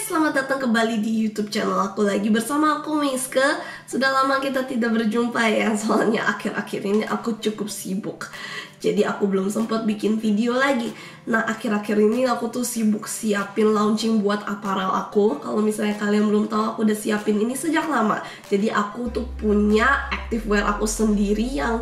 guys, selamat datang kembali di YouTube channel aku lagi bersama aku Miske. Sudah lama kita tidak berjumpa ya, soalnya akhir-akhir ini aku cukup sibuk. Jadi aku belum sempat bikin video lagi. Nah, akhir-akhir ini aku tuh sibuk siapin launching buat aparel aku. Kalau misalnya kalian belum tahu, aku udah siapin ini sejak lama. Jadi aku tuh punya activewear aku sendiri yang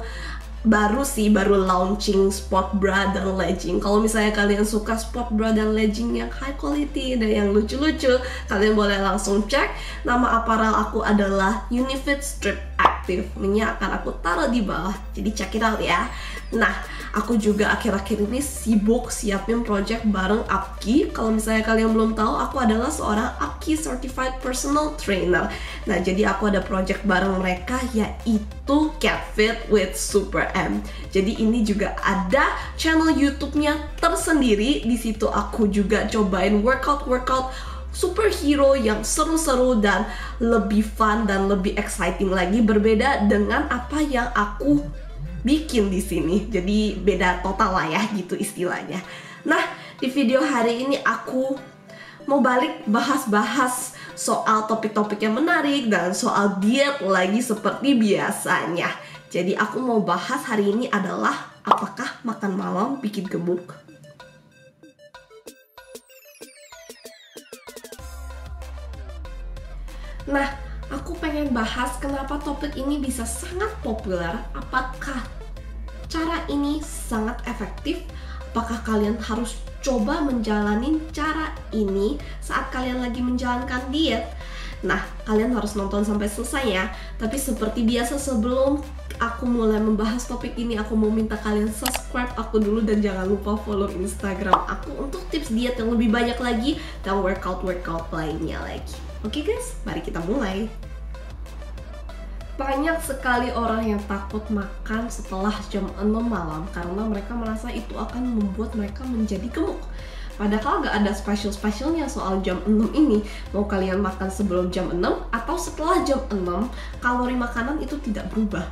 baru launching sport bra dan legging. Kalau misalnya kalian suka sport bra dan legging yang high quality dan yang lucu-lucu, kalian boleh langsung cek. Nama aparel aku adalah Unifit Strip Active. Ini akan aku taruh di bawah, jadi check it out ya. Nah, aku juga akhir-akhir ini sibuk siapin project bareng Upkey. Kalau misalnya kalian belum tahu, aku adalah seorang Upkey Certified Personal Trainer. Nah, jadi aku ada project bareng mereka, yaitu Cat Fit with Super M. Jadi ini juga ada channel YouTube-nya tersendiri. Di situ aku juga cobain workout superhero yang seru-seru dan lebih fun dan lebih exciting lagi, berbeda dengan apa yang aku bikin di sini. Jadi beda total lah ya, gitu istilahnya. Nah, di video hari ini aku mau balik bahas-bahas soal topik-topik yang menarik dan soal diet lagi seperti biasanya. Jadi aku mau bahas hari ini adalah apakah makan malam bikin gemuk? Nah, aku pengen bahas kenapa topik ini bisa sangat populer. Apakah cara ini sangat efektif? Apakah kalian harus coba menjalani cara ini saat kalian lagi menjalankan diet? Nah, kalian harus nonton sampai selesai ya. Tapi seperti biasa, sebelum aku mulai membahas topik ini, aku mau minta kalian subscribe aku dulu dan jangan lupa follow Instagram aku untuk tips diet yang lebih banyak lagi dan workout lainnya lagi. Oke guys, mari kita mulai. Banyak sekali orang yang takut makan setelah jam 6 malam karena mereka merasa itu akan membuat mereka menjadi gemuk. Padahal gak ada spesialnya soal jam 6 ini. Mau kalian makan sebelum jam 6 atau setelah jam 6, kalori makanan itu tidak berubah.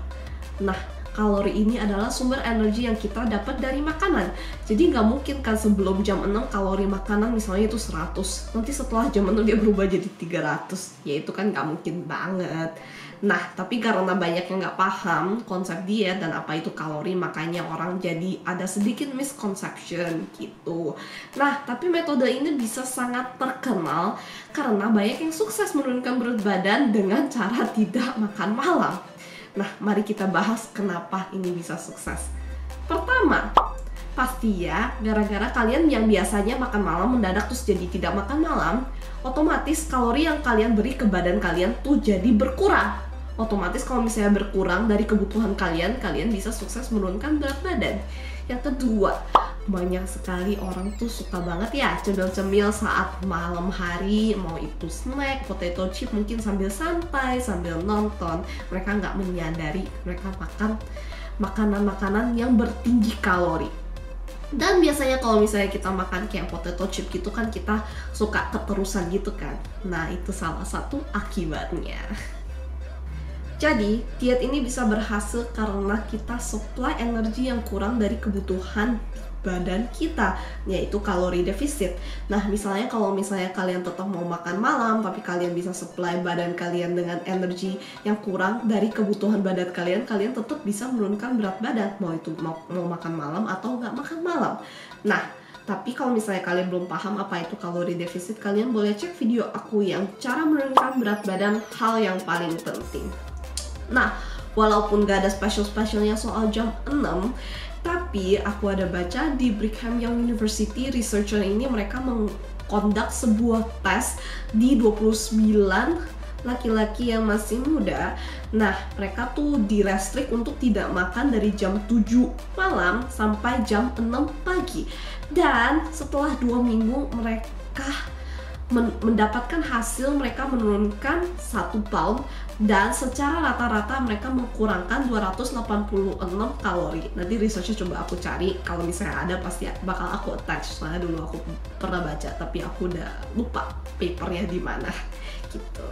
Nah, kalori ini adalah sumber energi yang kita dapat dari makanan. Jadi nggak mungkin kan sebelum jam 6 kalori makanan misalnya itu 100. Nanti setelah jam 6 dia berubah jadi 300. Ya itu kan nggak mungkin banget. Nah, tapi karena banyak yang nggak paham konsep diet dan apa itu kalori, makanya orang jadi ada sedikit misconception gitu. Nah, tapi metode ini bisa sangat terkenal karena banyak yang sukses menurunkan berat badan dengan cara tidak makan malam. Nah, mari kita bahas kenapa ini bisa sukses. Pertama, pasti ya, gara-gara kalian yang biasanya makan malam mendadak terus jadi tidak makan malam, otomatis kalori yang kalian beri ke badan kalian tuh jadi berkurang. Otomatis kalau misalnya berkurang dari kebutuhan kalian bisa sukses menurunkan berat badan. Yang kedua, banyak sekali orang tuh suka banget ya cemil-cemil saat malam hari, mau itu snack, potato chip mungkin sambil santai, sambil nonton. Mereka nggak menyadari mereka makan makanan-makanan yang bertinggi kalori. Dan biasanya kalau misalnya kita makan kayak potato chip gitu kan, kita suka keterusan gitu kan. Nah, itu salah satu akibatnya. Jadi, diet ini bisa berhasil karena kita supply energi yang kurang dari kebutuhan badan kita, yaitu kalori defisit. Nah, misalnya kalau misalnya kalian tetap mau makan malam, tapi kalian bisa supply badan kalian dengan energi yang kurang dari kebutuhan badan kalian tetap bisa menurunkan berat badan, mau itu mau makan malam atau nggak makan malam. Nah, tapi kalau misalnya kalian belum paham apa itu kalori defisit, kalian boleh cek video aku yang cara menurunkan berat badan, hal yang paling penting. Nah, walaupun gak ada spesialnya soal jam 6, tapi aku ada baca di Brigham Young University, researcher ini mereka mengkondak sebuah tes di 29 laki-laki yang masih muda. Nah, mereka tuh direstrik untuk tidak makan dari jam 7 malam sampai jam 6 pagi. Dan setelah 2 minggu mereka mendapatkan hasil, mereka menurunkan 1 pound dan secara rata-rata mereka mengkurangkan 286 kalori. Nanti researchnya coba aku cari, kalau misalnya ada pasti bakal aku attach, soalnya dulu aku pernah baca tapi aku udah lupa papernya di mana gitu.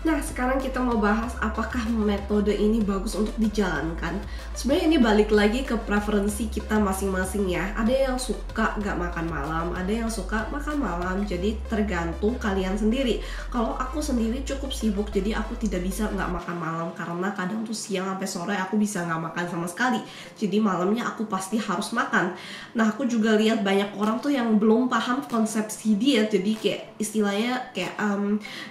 Nah, sekarang kita mau bahas apakah metode ini bagus untuk dijalankan. Sebenarnya ini balik lagi ke preferensi kita masing-masing ya. Ada yang suka gak makan malam, ada yang suka makan malam. Jadi tergantung kalian sendiri. Kalau aku sendiri cukup sibuk, jadi aku tidak bisa gak makan malam. Karena kadang tuh siang sampai sore aku bisa gak makan sama sekali. Jadi malamnya aku pasti harus makan. Nah, aku juga lihat banyak orang tuh yang belum paham konsepsi diet. Jadi kayak istilahnya kayak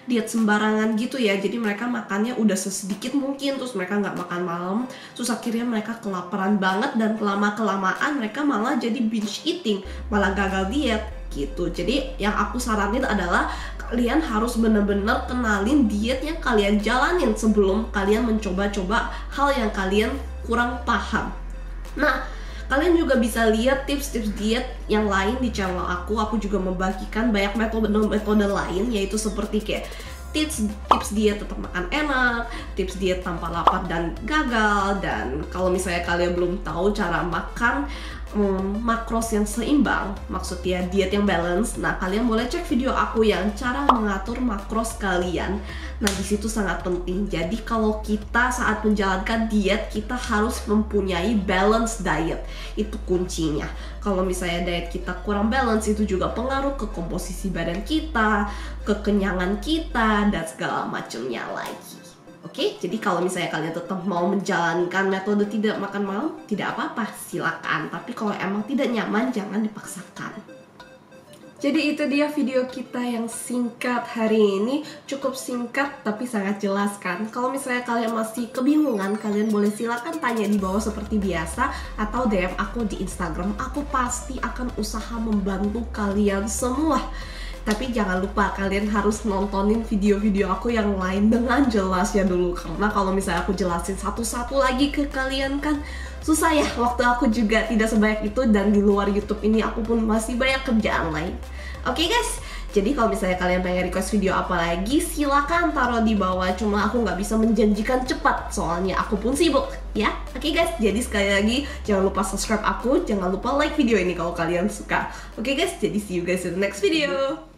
diet sembarangan gitu ya. Jadi mereka makannya udah sesedikit mungkin, terus mereka nggak makan malam, terus akhirnya mereka kelaparan banget, dan kelamaan mereka malah jadi binge eating, malah gagal diet gitu. Jadi yang aku saranin adalah kalian harus bener-bener kenalin diet yang kalian jalanin sebelum kalian mencoba-coba hal yang kalian kurang paham. Nah, kalian juga bisa lihat tips-tips diet yang lain di channel aku. Aku juga membagikan banyak metode lain, yaitu seperti kayak tips diet tetap makan enak, tips diet tanpa lapar dan gagal. Dan kalau misalnya kalian belum tahu cara makan makros yang seimbang, maksudnya diet yang balance, nah kalian boleh cek video aku yang cara mengatur makros kalian. Nah, di situ sangat penting. Jadi kalau kita saat menjalankan diet, kita harus mempunyai balance diet. Itu kuncinya. Kalau misalnya diet kita kurang balance, itu juga pengaruh ke komposisi badan kita, kekenyangan kita, dan segala macamnya lagi. Oke, jadi kalau misalnya kalian tetap mau menjalankan metode tidak makan malam, tidak apa-apa, silakan. Tapi kalau emang tidak nyaman, jangan dipaksakan. Jadi itu dia video kita yang singkat hari ini. Cukup singkat tapi sangat jelas kan. Kalau misalnya kalian masih kebingungan, kalian boleh silakan tanya di bawah seperti biasa, atau DM aku di Instagram. Aku pasti akan usaha membantu kalian semua. Tapi jangan lupa kalian harus nontonin video-video aku yang lain dengan jelasnya dulu. Karena kalau misalnya aku jelasin satu-satu lagi ke kalian kan susah ya. Waktu aku juga tidak sebanyak itu, dan di luar YouTube ini aku pun masih banyak kerjaan lain. Oke guys, jadi kalau misalnya kalian pengen request video apa lagi, silakan taruh di bawah. Cuma aku nggak bisa menjanjikan cepat, soalnya aku pun sibuk ya. Oke guys, jadi sekali lagi jangan lupa subscribe aku, jangan lupa like video ini kalau kalian suka. Oke guys, jadi see you guys in the next video.